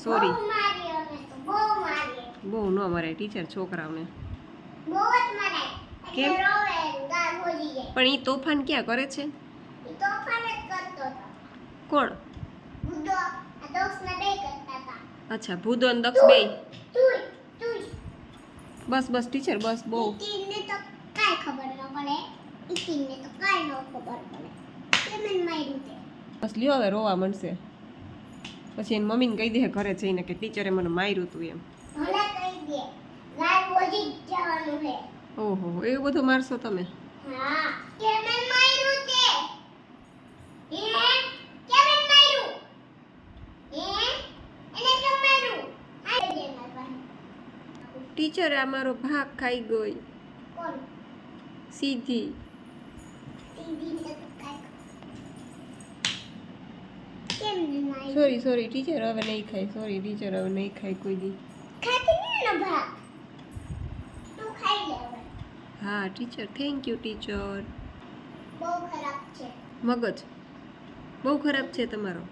Sorry. બહુ મારી અમે તો બહુ મારી. બહુ ન મરાય ટીચર છોકરાઓને. બહુ જ મરાય. કેમ? એટલે રોવે ગાળ બોલી જાય. પણ ઈ તોફાન ક્યાં કરે છે? ઈ તોફાન જ કરતો હતો. કોણ? બુડો આ દોસ્તને બે કરતા હતા. અચ્છા, ભૂદો અને દક્ષ બેય. તુંય તુંય. બસ બસ ટીચર બસ બહુ. ઈતિનને તો કાંઈ ખબર ન પડે. ઈતિનને તો કાંઈ ન ખબર પડે. કેમ એને માર્યું તે? બસ લ્યો હવે રોવા મળશે. પછી એની મમ્મીને કહી દે ઘરે જઈને કે ટીચરે મને માર્યું તું એમ. ભલે કહી દે. ગાળ બોલી જ જવાનું છે. ઓહો, એવું બધું મારશો તમે? હા. કેમ એને માર્યું તે? હે? કેમ એને માર્યું? હે? એને કેમ માર્યું? આ દે મારવા. ટીચરે આ મારો ભાગ ખાઈ ગઈ કોણ? સીધી. દીદીને તો કાંઈ કેમ એને માર્યું? સોરી સોરી ટીચર હવે નહીં ખાય. સોરી ટીચર હવે નહીં ખાય કોઈ દી. ખાતી નહીં ને ભાગ. તું ખાઈ લે હવે. હા ટીચર થેન્ક યુ ટીચર. બહુ ખરાબ છે. મગજ બહુ ખરાબ છે તમારો.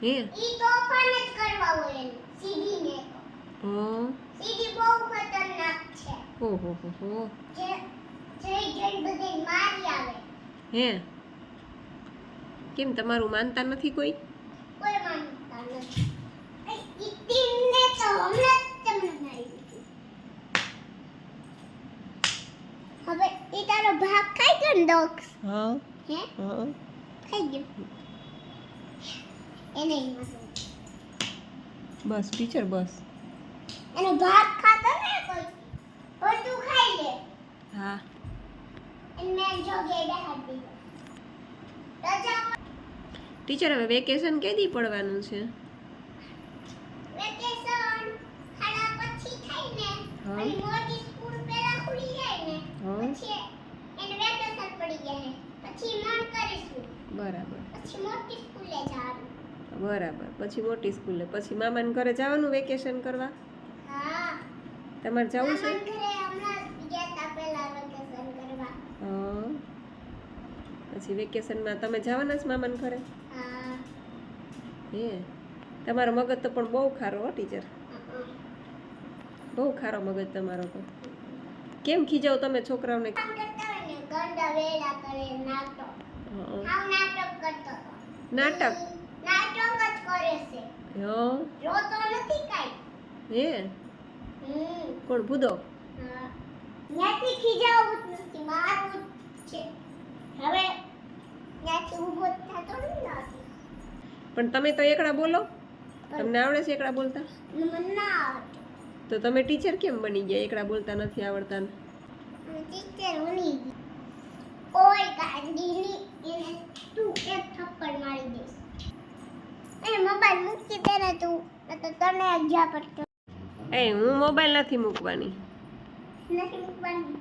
હે? ઈ તોફાન જ કરવા હોય એને. સીધીને તો. હા. સીધી બહુ ખતરનાક છે. ઓહો હો હો. જે જઈ બધે મારી આવે. હે? કેમ તમારું માનતા નથી કોઈ? કોઈ માનતા નથી. ઈતિનને તો હમણાં જ તમને મારી દીધી. હવે ઈ તારો ભાગ ખાઈ ગયો ને દોક્ષ? હા. હે? હા. ખાઈ ગયો. એને ઈ મારું. બસ ટીચર બસ. એનો ભાગ ખાતો ને કોઈ. હવે તું ખાઈ લે. હા. એને મેં જોગે બેહાડી દીધો. રજા ટીચર હવે વેકેશન કેદી પડવાનું છે? વેકેશન ખાડા પછી થાય ને. હા. અને મોટી સ્કૂલ પહેલા ખુલી જાય ને. હા. પછી એને વેકેશન પડી જાય. પછી મન કરીશું. બરાબર પછી મોટી સ્કૂલે જવાનું. બરાબર. પછી મોટી સ્કૂલે પછી મામાને ઘરે જવાનું વેકેશન કરવા? હા. તમારે જવું છે? મામાના ઘરે હમણાં ગયા તા પહેલા વેકેશન કરવા. હા. પછી વેકેશનમાં તમે જવાના જ મામાને ઘરે? હા. હે? તમારો મગજ તો પણ બહુ ખારો હો ટીચર. બહુ ખારો મગજ તમારો તો. કેમ ખીજાવ તમે છોકરાઓને? કામ કરતા હોય ને ગંડા વેડા કરે નાટક. હા. આવ નાટક કરતો હતો. નાટક? નાટક જ કરે છે. હા. રોતો નથી કાઈ. હે? કોણ ભૂદો? હા. ત્યાંથી ખીજાવું જ નથી મારું જ છે. હવે ત્યાંથી ઊભો થતો નથી. પણ તમે તો એકડા બોલો. તમને આવડે છે એકડા બોલતા? મને ના આવડે. તો તમે ટીચર કેમ બની ગયા એકડા બોલતા નથી આવડતા ને? હું ટીચર બની ગઈ. કોઈ ગાંડીની એને તું એક થપ્પડ મારી દઈશ. એ મોબાઈલ મૂકી દે ને તું તો તને અજા પડતો એ હું મોબાઈલ નથી મૂકવાની. નથી મૂકવાની.